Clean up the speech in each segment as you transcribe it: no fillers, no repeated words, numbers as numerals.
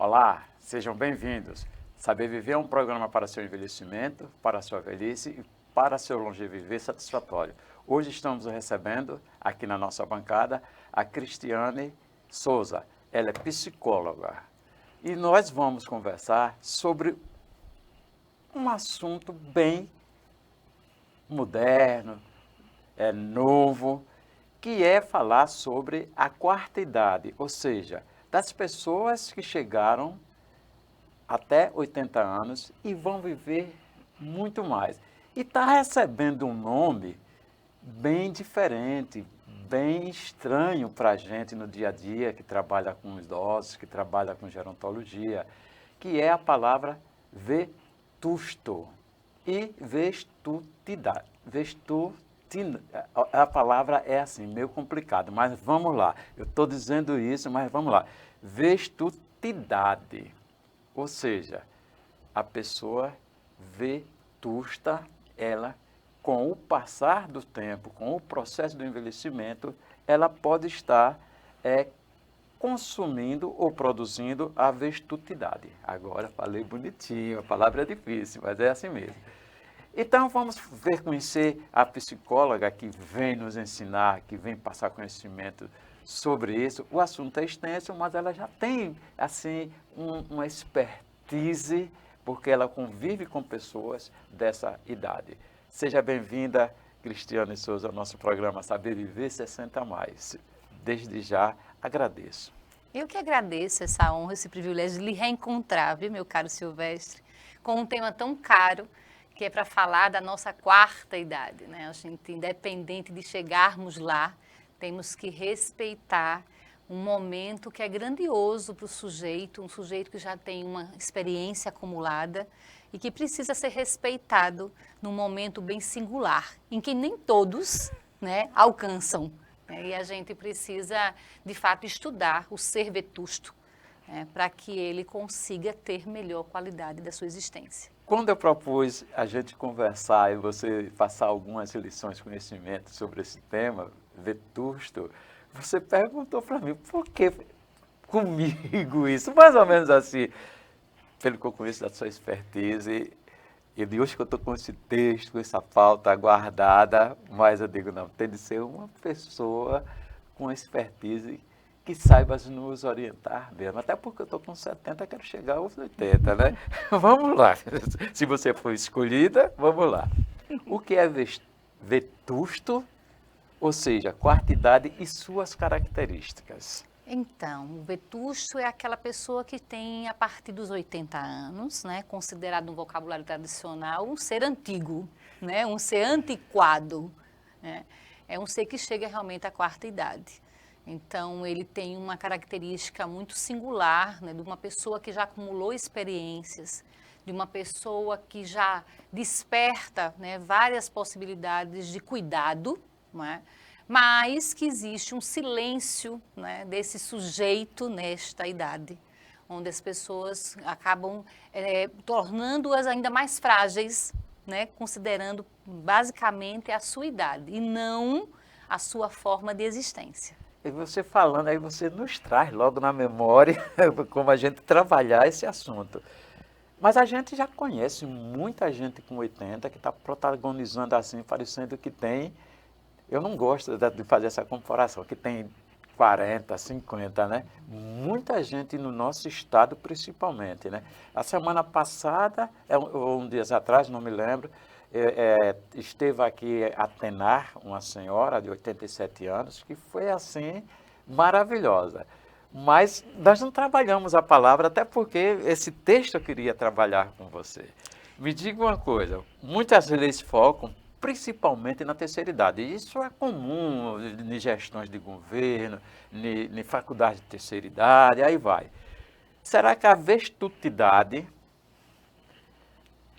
Olá, sejam bem-vindos. Saber Viver é um programa para seu envelhecimento, para a sua velhice e para seu longeviver satisfatório. Hoje estamos recebendo, aqui na nossa bancada, a Cristiane Souza. Ela é psicóloga. E nós vamos conversar sobre um assunto bem moderno, novo, que é falar sobre a quarta idade, ou seja, das pessoas que chegaram até 80 anos e vão viver muito mais. E está recebendo um nome bem diferente, bem estranho para a gente no dia a dia, que trabalha com idosos, que trabalha com gerontologia, que é a palavra vetusto e vestutidade. A palavra é assim, meio complicada, mas vamos lá. Eu estou dizendo isso, mas vamos lá. Vestutidade, ou seja, a pessoa vetusta, ela, com o passar do tempo, com o processo do envelhecimento, ela pode estar consumindo ou produzindo a vestutidade. Agora falei bonitinho, a palavra é difícil, mas é assim mesmo. Então vamos conhecer a psicóloga que vem nos ensinar, que vem passar conhecimento sobre isso. O assunto é extenso, mas ela já tem assim uma expertise, porque ela convive com pessoas dessa idade. Seja bem-vinda, Cristiane Souza, ao nosso programa Saber Viver 60 Mais. Desde já agradeço. Eu que agradeço essa honra, esse privilégio de lhe reencontrar, viu, meu caro Silvestre, com um tema tão caro, que é para falar da nossa quarta idade, né? A gente, independente de chegarmos lá, temos que respeitar um momento que é grandioso para o sujeito, um sujeito que já tem uma experiência acumulada e que precisa ser respeitado num momento bem singular, em que nem todos, né, alcançam. E a gente precisa, de fato, estudar o ser vetusto, para que ele consiga ter melhor qualidade da sua existência. Quando eu propus a gente conversar e você passar algumas lições de conhecimento sobre esse tema, vetusto, você perguntou para mim, por que comigo isso? Mais ou menos assim, pelo que eu conheço da sua expertise, e de hoje que eu estou com esse texto, com essa pauta guardada, mas eu digo, não, tem de ser uma pessoa com expertise que saiba nos orientar mesmo. Até porque eu estou com 70, quero chegar aos 80, né? Vamos lá. Se você for escolhida, vamos lá. O que é vetusto, ou seja, quarta idade e suas características? Então, o vetusto é aquela pessoa que tem, a partir dos 80 anos, né, considerado no vocabulário tradicional, um ser antigo, né, um ser antiquado. Né? É um ser que chega realmente à quarta idade. Então, ele tem uma característica muito singular, né, de uma pessoa que já acumulou experiências, de uma pessoa que já desperta, né, várias possibilidades de cuidado, não é? Mas que existe um silêncio, né, desse sujeito nesta idade, onde as pessoas acabam tornando-as ainda mais frágeis, né, considerando basicamente a sua idade e não a sua forma de existência. E você falando aí, você nos traz logo na memória como a gente trabalhar esse assunto. Mas a gente já conhece muita gente com 80 que está protagonizando assim, parecendo que tem... Eu não gosto de fazer essa comparação, que tem 40, 50, né? Muita gente no nosso estado, principalmente, né? A semana passada, ou um dia atrás, não me lembro, esteve aqui a Tenar, uma senhora de 87 anos, que foi assim, maravilhosa. Mas nós não trabalhamos a palavra, até porque esse texto eu queria trabalhar com você. Me diga uma coisa, muitas vezes focam principalmente na terceira idade. Isso é comum em gestões de governo, em faculdade de terceira idade, aí vai. Será que a vestutidade,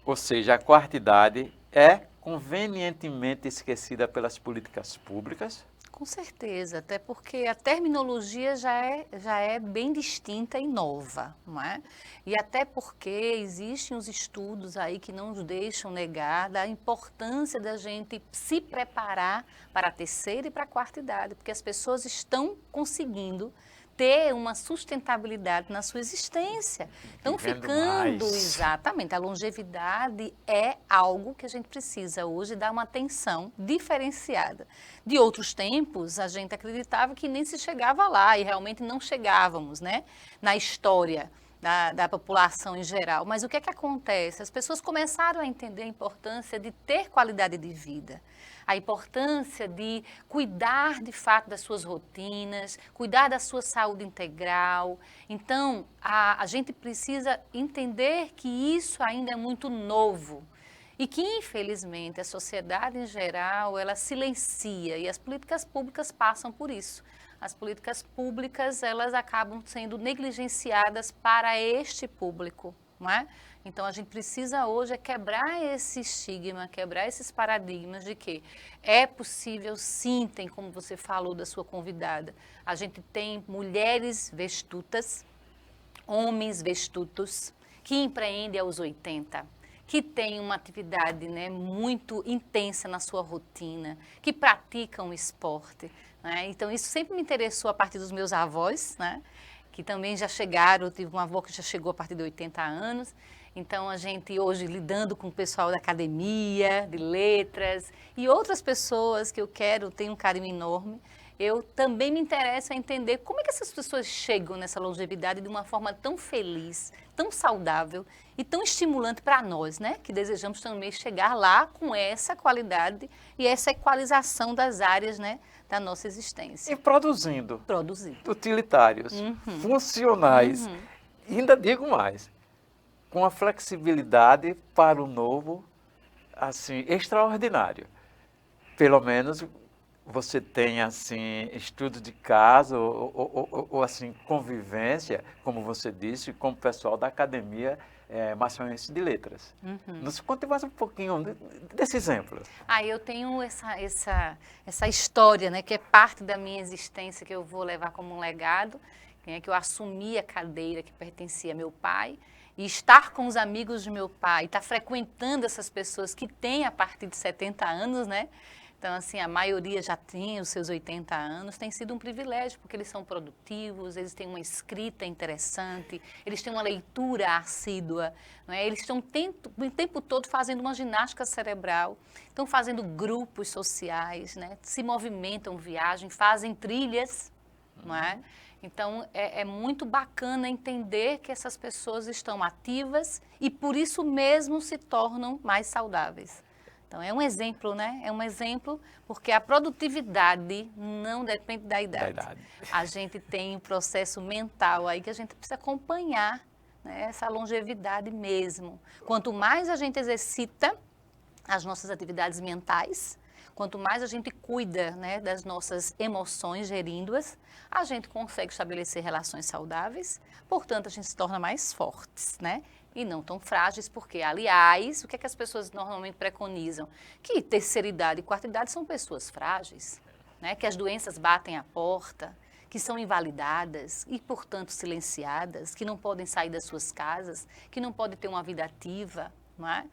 ou seja, a quarta idade, é convenientemente esquecida pelas políticas públicas? Com certeza, até porque a terminologia já é bem distinta e nova, não é? E até porque existem os estudos aí que não nos deixam negar da importância da gente se preparar para a terceira e para a quarta idade, porque as pessoas estão conseguindo ter uma sustentabilidade na sua existência. Então, Vivendo ficando, mais. exatamente, a longevidade é algo que a gente precisa hoje dar uma atenção diferenciada. De outros tempos, a gente acreditava que nem se chegava lá, e realmente não chegávamos, né, na história da população em geral. Mas o que é que acontece? As pessoas começaram a entender a importância de ter qualidade de vida, a importância de cuidar de fato das suas rotinas, cuidar da sua saúde integral. Então, a gente precisa entender que isso ainda é muito novo e que, infelizmente, a sociedade em geral, ela silencia e as políticas públicas passam por isso. As políticas públicas, elas acabam sendo negligenciadas para este público, não é? Então, a gente precisa hoje quebrar esse estigma, quebrar esses paradigmas de que é possível, sim, tem, como você falou da sua convidada, a gente tem mulheres vestutas, homens vestutos, que empreendem aos 80, que têm uma atividade, né, muito intensa na sua rotina, que praticam esporte, né? Então, isso sempre me interessou a partir dos meus avós, né, que também já chegaram, eu tive uma avó que já chegou a partir de 80 anos, então a gente hoje lidando com o pessoal da academia, de letras e outras pessoas que eu tenho um carinho enorme, eu também me interesso a entender como é que essas pessoas chegam nessa longevidade de uma forma tão feliz, tão saudável e tão estimulante para nós, né? Que desejamos também chegar lá com essa qualidade e essa equalização das áreas, né, da nossa existência. E produzindo. Produzir. Utilitários, funcionais. E ainda digo mais, com a flexibilidade para o novo, assim, extraordinário. Pelo menos você tem, assim, estudo de caso ou assim, convivência, como você disse, com o pessoal da Academia Maçonense de Letras. Nos conte mais um pouquinho desse exemplo. Eu tenho essa história, né, que é parte da minha existência, que eu vou levar como um legado, né, que eu assumi a cadeira que pertencia a meu pai, e estar com os amigos de meu pai, estar frequentando essas pessoas que têm a partir de 70 anos, né? Então, assim, a maioria já tem os seus 80 anos, tem sido um privilégio, porque eles são produtivos, eles têm uma escrita interessante, eles têm uma leitura assídua, não é? Eles estão o tempo todo fazendo uma ginástica cerebral, estão fazendo grupos sociais, né? Se movimentam, viajam, fazem trilhas, não é? Então, é muito bacana entender que essas pessoas estão ativas e, por isso mesmo, se tornam mais saudáveis. Então, é um exemplo, né? É um exemplo porque a produtividade não depende da idade. A gente tem um processo mental aí que a gente precisa acompanhar, né? Essa longevidade mesmo. Quanto mais a gente exercita as nossas atividades mentais, quanto mais a gente cuida, né, das nossas emoções, gerindo-as, a gente consegue estabelecer relações saudáveis, portanto, a gente se torna mais fortes, né? E não tão frágeis, porque, aliás, o que é que as pessoas normalmente preconizam? Que terceira idade e quarta idade são pessoas frágeis, né? Que as doenças batem à porta, que são invalidadas e, portanto, silenciadas, que não podem sair das suas casas, que não podem ter uma vida ativa, não é?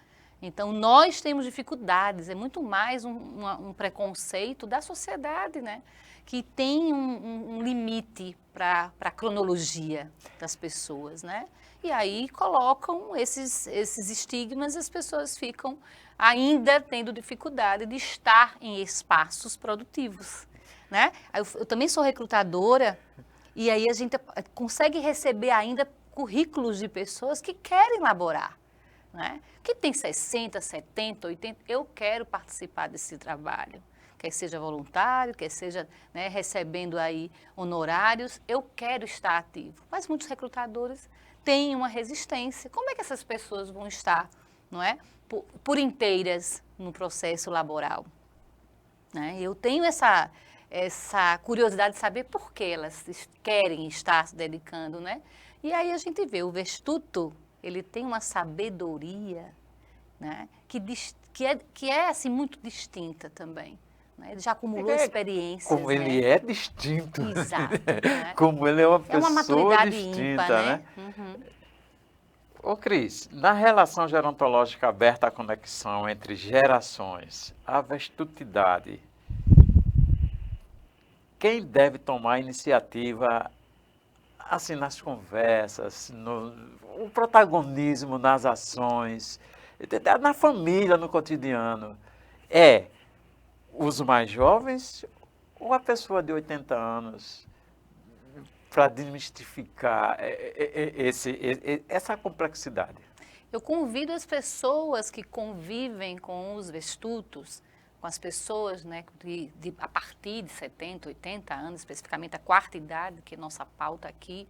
Então, nós temos dificuldades, é muito mais um preconceito da sociedade, né? Que tem um limite para a cronologia das pessoas, né? E aí colocam esses estigmas e as pessoas ficam ainda tendo dificuldade de estar em espaços produtivos, né? Eu também sou recrutadora e aí a gente consegue receber ainda currículos de pessoas que querem laborar, né? Que tem 60, 70, 80, eu quero participar desse trabalho. Quer seja voluntário, quer seja, né, recebendo aí honorários, eu quero estar ativo. Mas muitos recrutadores têm uma resistência. Como é que essas pessoas vão estar, não é, por inteiras no processo laboral? Né? Eu tenho essa curiosidade de saber por que elas querem estar se dedicando, né? E aí a gente vê o Vestuto, ele tem uma sabedoria, né, que é assim, muito distinta também. Ele já acumulou experiências. Como ele é distinto. Exato. Né? Como ele é uma pessoa maturidade distinta, ímpar, né? Ô Cris, na relação gerontológica aberta à conexão entre gerações, a vestutidade, quem deve tomar a iniciativa assim, nas conversas, o protagonismo nas ações, na família, no cotidiano, é os mais jovens ou a pessoa de 80 anos, para desmistificar essa complexidade? Eu convido as pessoas que convivem com os vestutos, com as pessoas, né, a partir de 70, 80 anos, especificamente a quarta idade, que é nossa pauta aqui,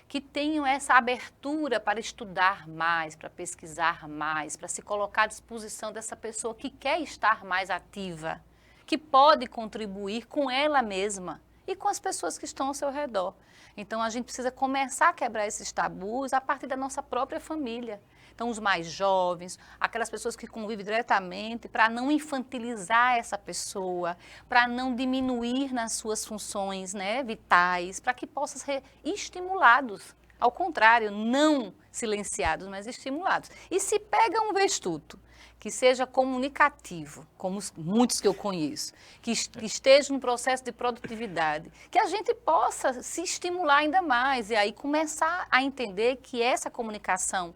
que tenham essa abertura para estudar mais, para pesquisar mais, para se colocar à disposição dessa pessoa que quer estar mais ativa, que pode contribuir com ela mesma e com as pessoas que estão ao seu redor. Então, a gente precisa começar a quebrar esses tabus a partir da nossa própria família. Então, os mais jovens, aquelas pessoas que convivem diretamente, para não infantilizar essa pessoa, para não diminuir nas suas funções, né, vitais, para que possam ser estimulados. Ao contrário, não silenciados, mas estimulados. E se pega um vestuto que seja comunicativo, como muitos que eu conheço, que esteja no processo de produtividade, que a gente possa se estimular ainda mais e aí começar a entender que essa comunicação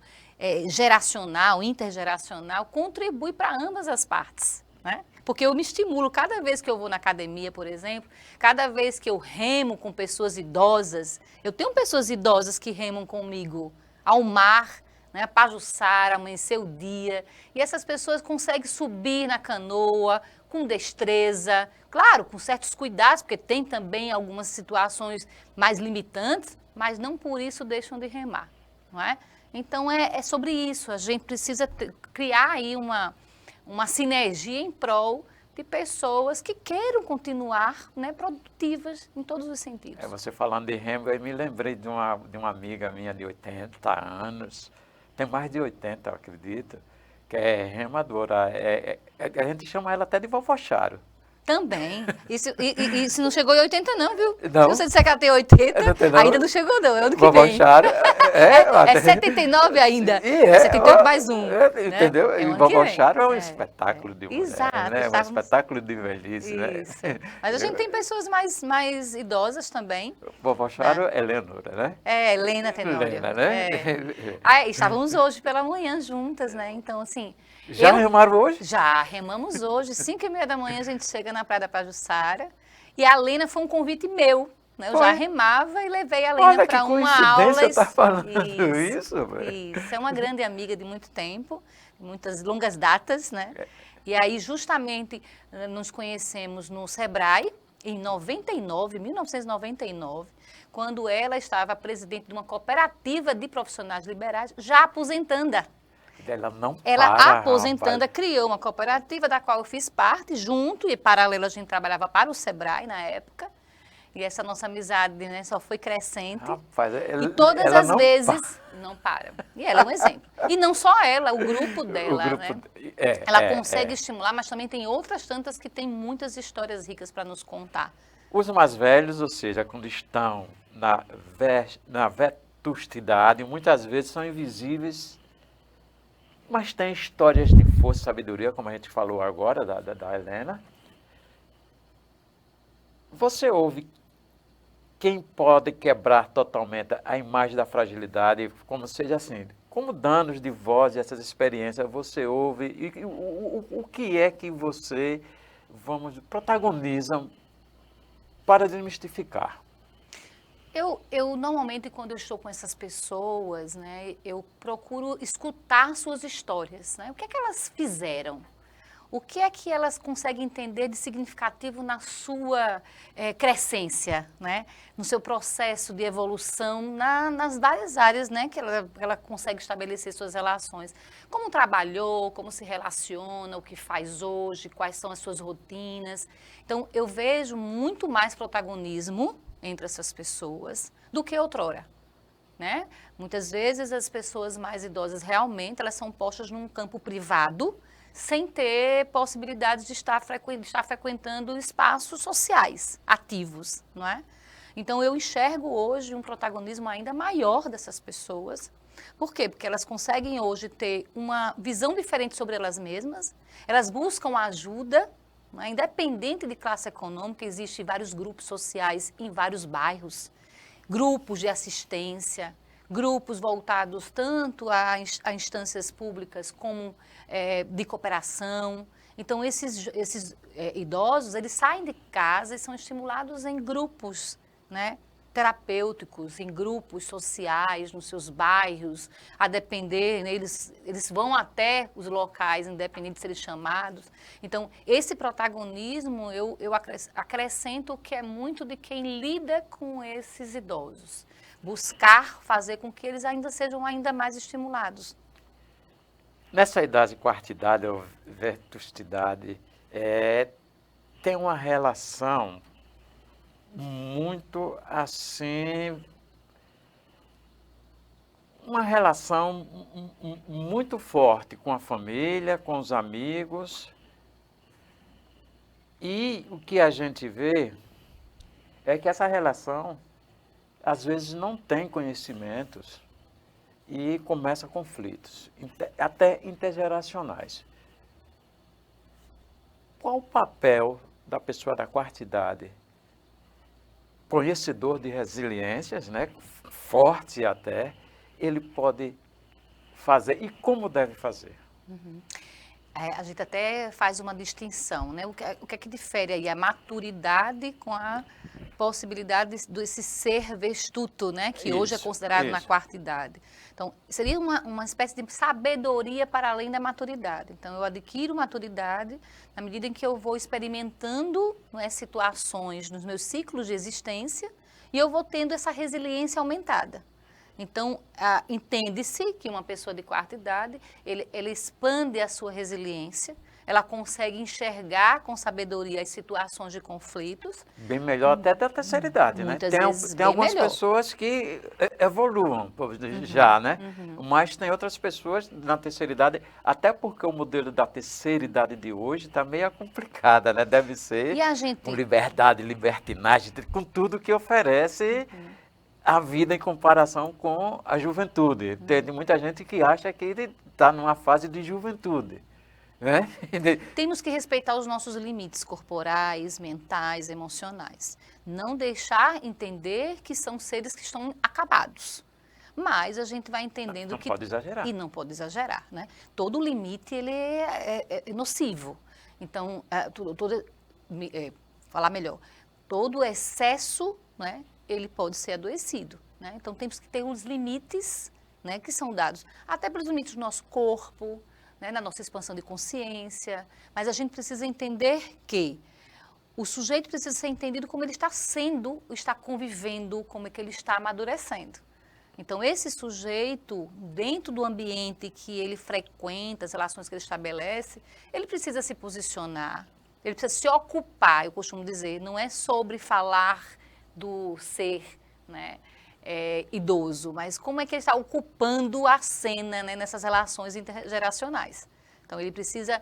geracional, intergeracional, contribui para ambas as partes, né? Porque eu me estimulo cada vez que eu vou na academia, por exemplo, cada vez que eu remo com pessoas idosas, eu tenho pessoas idosas que remam comigo ao mar, né, Pajuçara, amanhecer o dia, e essas pessoas conseguem subir na canoa com destreza, claro, com certos cuidados, porque tem também algumas situações mais limitantes, mas não por isso deixam de remar, não é? Então, é sobre isso, a gente precisa criar aí uma sinergia em prol de pessoas que queiram continuar, né, produtivas em todos os sentidos. Você falando de remo, eu me lembrei de uma amiga minha de 80 anos, tem mais de 80, eu acredito, que é remadora. A gente chama ela até de vovó Charo. Também. Isso não chegou em 80 não, viu? Não? Se você disser que ela tem 80, ainda não chegou não, é ano que vovó vem. Charo é 79 ainda. É 78 mais um. Entendeu? Né? E vovó Charo é um espetáculo de mulher, Exato, né? Um espetáculo de velhice, isso. Né? Mas a gente tem pessoas mais idosas também. Vovó Charo é Leonora, né? Helena Tenório. Helena, né? Estávamos hoje pela manhã juntas, né? Então, assim... Já remaram hoje? Já, remamos hoje. 5h30 da manhã a gente chega na Praia da Pajuçara. E a Lena foi um convite meu. Né? Eu já remava e levei a Lena para uma aula. Você está falando isso? Isso, é uma grande amiga de muito tempo, de muitas longas datas, né? E aí, justamente, nos conhecemos no Sebrae, em 1999, quando ela estava presidente de uma cooperativa de profissionais liberais, já aposentanda. Ela aposentanda, criou uma cooperativa da qual eu fiz parte, junto e paralelo a gente trabalhava para o Sebrae na época. E essa nossa amizade, né, só foi crescente. Rapaz, e todas as vezes não para. E ela é um exemplo. E não só ela, o grupo dela, né? Ela consegue estimular, mas também tem outras tantas que têm muitas histórias ricas para nos contar. Os mais velhos, ou seja, quando estão na vetustidade, muitas vezes são invisíveis, mas têm histórias de força e sabedoria, como a gente falou agora, da Helena. Você ouve quem pode quebrar totalmente a imagem da fragilidade, como seja assim, como danos de voz e essas experiências você ouve, e o que é que você, protagoniza para desmistificar? Eu normalmente, quando eu estou com essas pessoas, né, eu procuro escutar suas histórias, né? O que é que elas fizeram? O que é que elas conseguem entender de significativo na sua crescência, né? No seu processo de evolução, nas várias áreas, né, que ela consegue estabelecer suas relações. Como trabalhou, como se relaciona, o que faz hoje, quais são as suas rotinas. Então, eu vejo muito mais protagonismo entre essas pessoas do que outrora, né? Muitas vezes as pessoas mais idosas realmente elas são postas num campo privado sem ter possibilidades de estar frequentando espaços sociais ativos, não é? Então eu enxergo hoje um protagonismo ainda maior dessas pessoas. Por quê? Porque elas conseguem hoje ter uma visão diferente sobre elas mesmas, elas buscam ajuda, independente de classe econômica, existem vários grupos sociais em vários bairros. grupos de assistência, grupos voltados tanto a instâncias públicas como de cooperação. Então, esses idosos, eles saem de casa e são estimulados em grupos, né, terapêuticos, em grupos sociais, nos seus bairros, a depender, né, eles vão até os locais, independente de serem chamados. Então, esse protagonismo, eu acrescento que é muito de quem lida com esses idosos. Buscar fazer com que eles ainda sejam ainda mais estimulados. Nessa idade quartidade ou vetustidade, tem uma relação muito assim, uma relação muito forte com a família, com os amigos. E o que a gente vê é que essa relação, às vezes, não tem conhecimentos e começa conflitos, até intergeracionais. Qual o papel da pessoa da quarta idade? Conhecedor de resiliências, né, forte até, ele pode fazer e como deve fazer? A gente até faz uma distinção, né? O que é que difere aí a maturidade com a possibilidade desse ser vestuto, né? Que hoje é considerado na quarta idade. Então, seria uma espécie de sabedoria para além da maturidade. Então, eu adquiro maturidade na medida em que eu vou experimentando, né, situações nos meus ciclos de existência e eu vou tendo essa resiliência aumentada. Então, entende-se que uma pessoa de quarta idade, ela expande a sua resiliência, ela consegue enxergar com sabedoria as situações de conflitos. Bem melhor até da terceira idade, né? Tem algumas pessoas que evoluam já, né? Mas tem outras pessoas na terceira idade, até porque o modelo da terceira idade de hoje está meio complicada, né? Deve ser com liberdade, libertinagem, com tudo que oferece a vida em comparação com a juventude. Tem muita gente que acha que ele está numa fase de juventude. Né? Temos que respeitar os nossos limites corporais, mentais, emocionais. Não deixar entender que são seres que estão acabados. Mas a gente vai entendendo não que... Não pode exagerar. E não pode exagerar, né? Todo limite, ele é nocivo. Então, falar melhor, todo excesso, né, ele pode ser adoecido, né? Então, temos que ter os limites, né, que são dados até pelos limites do nosso corpo, né, na nossa expansão de consciência, mas a gente precisa entender que o sujeito precisa ser entendido como ele está sendo, está convivendo, como é que ele está amadurecendo. Então, esse sujeito, dentro do ambiente que ele frequenta, as relações que ele estabelece, ele precisa se posicionar, ele precisa se ocupar, eu costumo dizer, não é sobre falar do ser, né, idoso, mas como é que ele está ocupando a cena, né, nessas relações intergeracionais. Então, ele precisa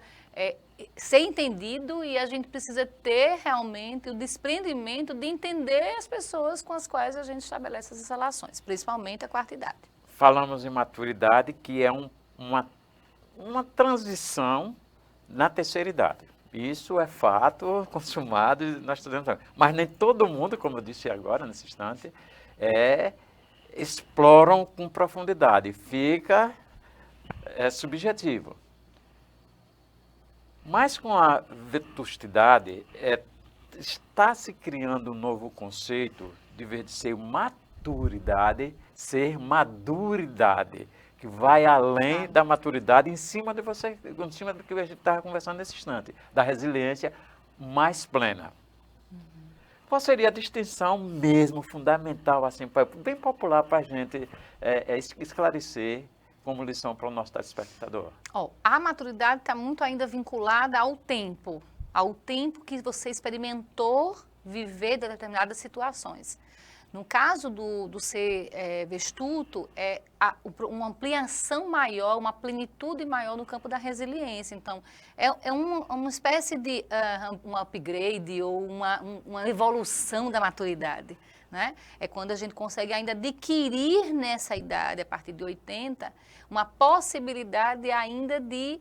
ser entendido e a gente precisa ter realmente o desprendimento de entender as pessoas com as quais a gente estabelece essas relações, principalmente a quarta idade. Falamos em maturidade, que é uma transição na terceira idade. Isso é fato consumado, nós estamos... Mas nem todo mundo, como eu disse agora, nesse instante, exploram com profundidade. Fica subjetivo. Mas com a vetustidade, está se criando um novo conceito, de vez de ser maturidade, ser maduridade, que vai além da maturidade, em cima do que a gente estava conversando nesse instante, da resiliência mais plena. Qual seria a distinção mesmo fundamental, assim, bem popular para a gente esclarecer como lição para o nosso telespectador? A maturidade está muito ainda vinculada ao tempo que você experimentou viver determinadas situações. No caso do ser vestuto, uma ampliação maior, uma plenitude maior no campo da resiliência. Então, é uma espécie de um upgrade ou uma evolução da maturidade, né? É quando a gente consegue ainda adquirir nessa idade, a partir de 80, uma possibilidade ainda de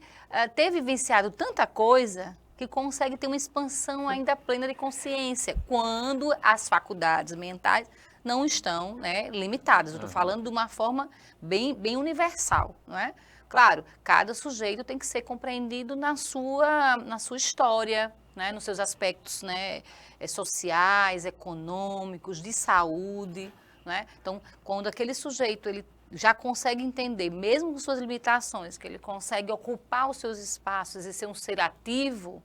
ter vivenciado tanta coisa que consegue ter uma expansão ainda plena de consciência, quando as faculdades mentais não estão, né, limitadas. Eu estou falando de uma forma bem universal, não é? Claro, cada sujeito tem que ser compreendido na sua história, né, nos seus aspectos, né, sociais, econômicos, de saúde, né? Então, quando aquele sujeito ele já consegue entender, mesmo com suas limitações, que ele consegue ocupar os seus espaços e ser um ser ativo,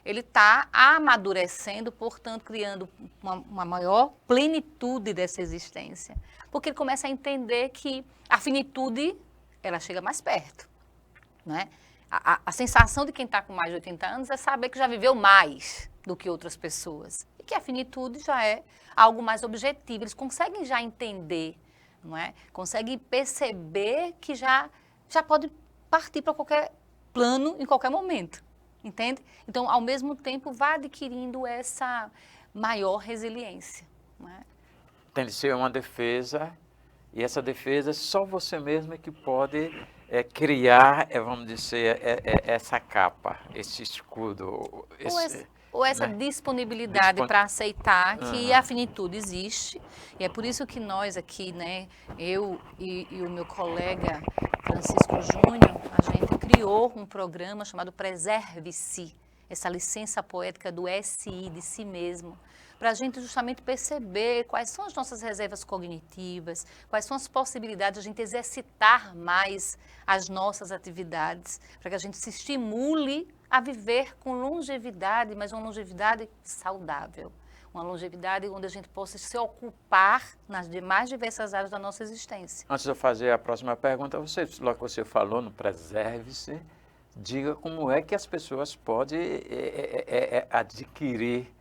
ele está amadurecendo, portanto, criando uma maior plenitude dessa existência. Porque ele começa a entender que a finitude, ela chega mais perto, né? A sensação de quem está com mais de 80 anos é saber que já viveu mais do que outras pessoas. E que a finitude já é algo mais objetivo. Eles conseguem já entender, não é? Conseguem perceber que já pode partir para qualquer plano em qualquer momento. Entende? Então, ao mesmo tempo, vai adquirindo essa maior resiliência. Não é? Tem de ser uma defesa, e essa defesa só você mesmo é que pode criar, vamos dizer, essa capa, esse escudo. Ou essa né? disponibilidade para aceitar que a finitude existe. E é por isso que nós aqui, né, eu e o meu colega Francisco Júnior, a gente criou um programa chamado Preserve-se, essa licença poética do SI, de si mesmo, para a gente justamente perceber quais são as nossas reservas cognitivas, quais são as possibilidades de a gente exercitar mais as nossas atividades, para que a gente se estimule a viver com longevidade, mas uma longevidade saudável. Uma longevidade onde a gente possa se ocupar nas mais diversas áreas da nossa existência. Antes de eu fazer a próxima pergunta, logo que você falou no Preserve-se, diga como é que as pessoas podem adquirir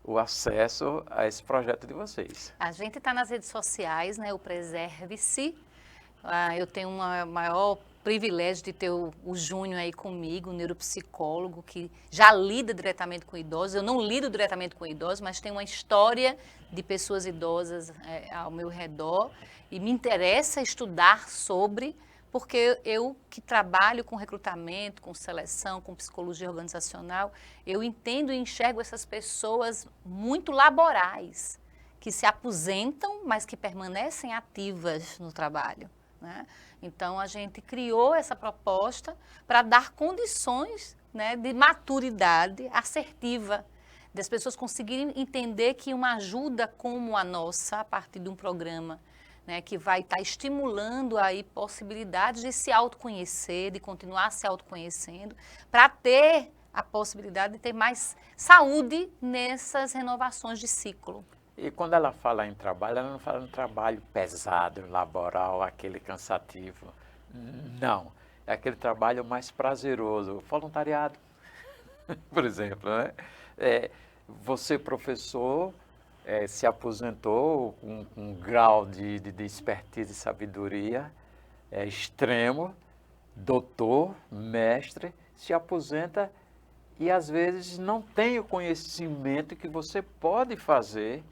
o acesso a esse projeto de vocês. A gente está nas redes sociais, né, o Preserve-se. Eu tenho um maior privilégio de ter o Júnior aí comigo, um neuropsicólogo que já lida diretamente com idosos. Eu não lido diretamente com idosos, mas tenho uma história de pessoas idosas ao meu redor e me interessa estudar sobre, porque eu que trabalho com recrutamento, com seleção, com psicologia organizacional, eu entendo e enxergo essas pessoas muito laborais, que se aposentam, mas que permanecem ativas no trabalho. Né? Então, a gente criou essa proposta para dar condições, né, de maturidade assertiva, das pessoas conseguirem entender que uma ajuda como a nossa, a partir de um programa, né, que vai estar estimulando aí possibilidades de se autoconhecer, de continuar se autoconhecendo, para ter a possibilidade de ter mais saúde nessas renovações de ciclo. E quando ela fala em trabalho, ela não fala em trabalho pesado, laboral, aquele cansativo. Não, é aquele trabalho mais prazeroso, voluntariado, por exemplo. Né? Você, professor, se aposentou com um grau de expertise e sabedoria extremo, doutor, mestre, se aposenta e às vezes não tem o conhecimento que você pode fazer,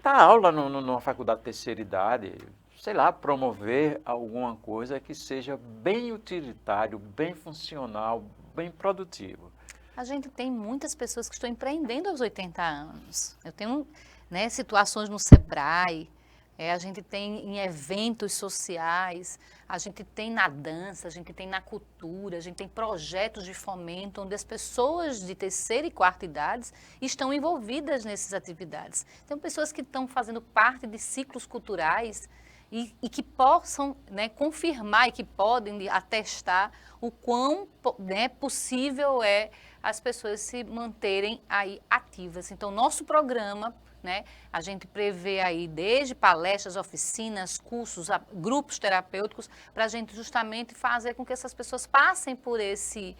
dar aula numa faculdade de terceira idade, sei lá, promover alguma coisa que seja bem utilitário, bem funcional, bem produtivo. A gente tem muitas pessoas que estão empreendendo aos 80 anos. Eu tenho, né, situações no Sebrae, a gente tem em eventos sociais, a gente tem na dança, a gente tem na cultura, a gente tem projetos de fomento onde as pessoas de terceira e quarta idades estão envolvidas nessas atividades. Tem pessoas que estão fazendo parte de ciclos culturais e que possam, né, confirmar e que podem atestar o quão, né, possível é as pessoas se manterem aí ativas. Então, nosso programa, né, a gente prevê aí desde palestras, oficinas, cursos, grupos terapêuticos, para a gente justamente fazer com que essas pessoas passem por esse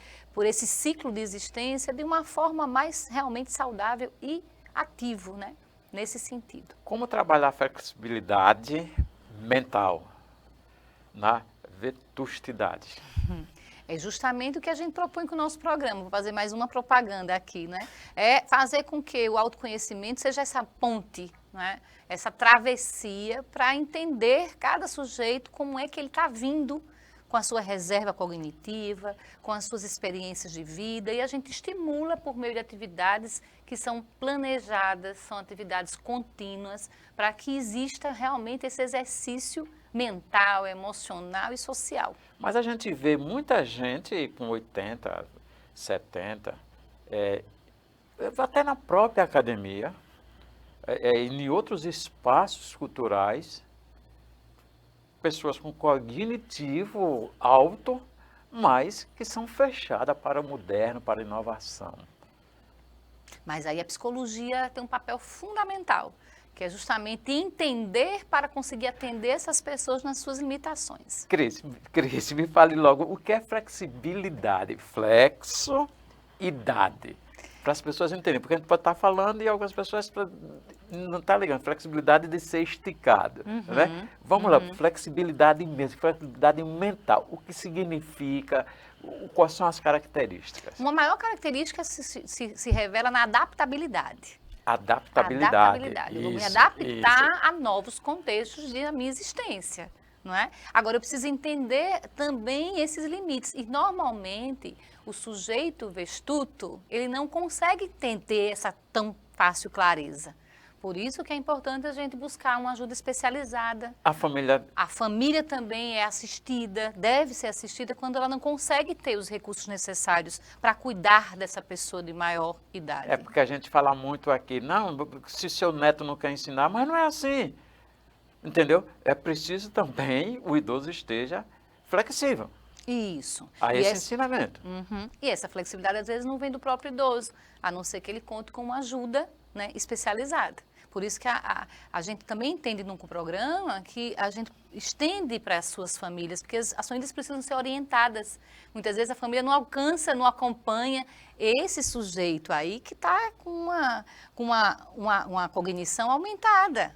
ciclo de existência de uma forma mais realmente saudável e ativo, né, nesse sentido. Como trabalhar a flexibilidade mental na vetustidade? É justamente o que a gente propõe com o nosso programa. Vou fazer mais uma propaganda aqui, né? É fazer com que o autoconhecimento seja essa ponte, né? Essa travessia para entender cada sujeito como é que ele está vindo com a sua reserva cognitiva, com as suas experiências de vida, e a gente estimula por meio de atividades que são planejadas, são atividades contínuas, para que exista realmente esse exercício mental, emocional e social. Mas a gente vê muita gente com 80, 70, até na própria academia, em outros espaços culturais, pessoas com cognitivo alto, mas que são fechadas para o moderno, para a inovação. Mas aí a psicologia tem um papel fundamental, que é justamente entender para conseguir atender essas pessoas nas suas limitações. Cris, me fale logo, o que é flexibilidade? Flexo, idade. Para as pessoas entenderem, porque a gente pode estar falando e algumas pessoas não estão ligando. Flexibilidade de ser esticado, né? Vamos lá, flexibilidade mesmo, flexibilidade mental. O que significa? Quais são as características? Uma maior característica se revela na adaptabilidade. Adaptabilidade. Eu vou me adaptar a novos contextos da minha existência, não é? Agora, eu preciso entender também esses limites. E, normalmente, o sujeito vestuto, ele não consegue ter essa tão fácil clareza. Por isso que é importante a gente buscar uma ajuda especializada. A família também é assistida, deve ser assistida quando ela não consegue ter os recursos necessários para cuidar dessa pessoa de maior idade. É porque a gente fala muito aqui, não, se seu neto não quer ensinar, mas não é assim. Entendeu? É preciso também o idoso esteja flexível. Isso. A esse ensinamento. E essa flexibilidade às vezes não vem do próprio idoso, a não ser que ele conte com uma ajuda, né, especializada. Por isso que a gente também entende num programa que a gente estende para as suas famílias, porque as famílias precisam ser orientadas. Muitas vezes a família não alcança, não acompanha esse sujeito aí que está com uma cognição aumentada,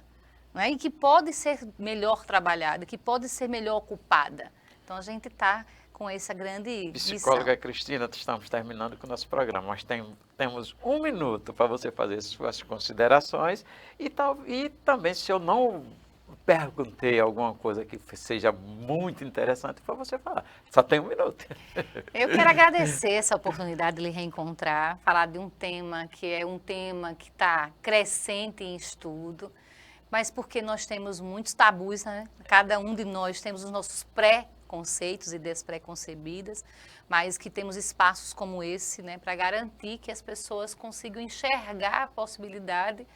né, e que pode ser melhor trabalhada, que pode ser melhor ocupada. Então a gente está com essa grande Psicóloga missão. Cristina, estamos terminando com o nosso programa, mas temos 1 minuto para você fazer suas considerações e também, se eu não perguntei alguma coisa que seja muito interessante para você falar, só tem 1 minuto. Eu quero agradecer essa oportunidade de lhe reencontrar, falar de um tema que está crescente em estudo, mas porque nós temos muitos tabus, né? Cada um de nós temos os nossos conceitos e ideias pré-concebidas, mas que temos espaços como esse, né, para garantir que as pessoas consigam enxergar a possibilidade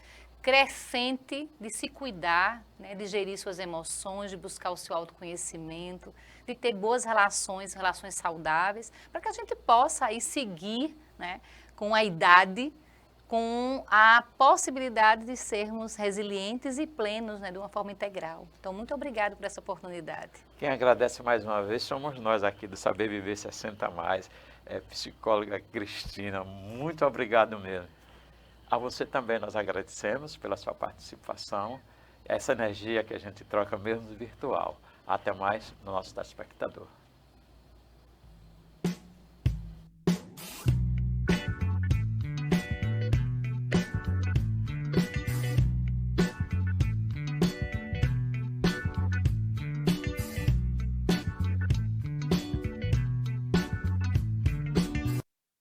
crescente de se cuidar, né, de gerir suas emoções, de buscar o seu autoconhecimento, de ter boas relações saudáveis, para que a gente possa aí seguir, né, com a idade, com a possibilidade de sermos resilientes e plenos, né, de uma forma integral. Então, muito obrigada por essa oportunidade. Quem agradece mais uma vez somos nós aqui do Saber Viver 60+, psicóloga Cristina, muito obrigado mesmo. A você também nós agradecemos pela sua participação, essa energia que a gente troca mesmo virtual. Até mais no nosso telespectador.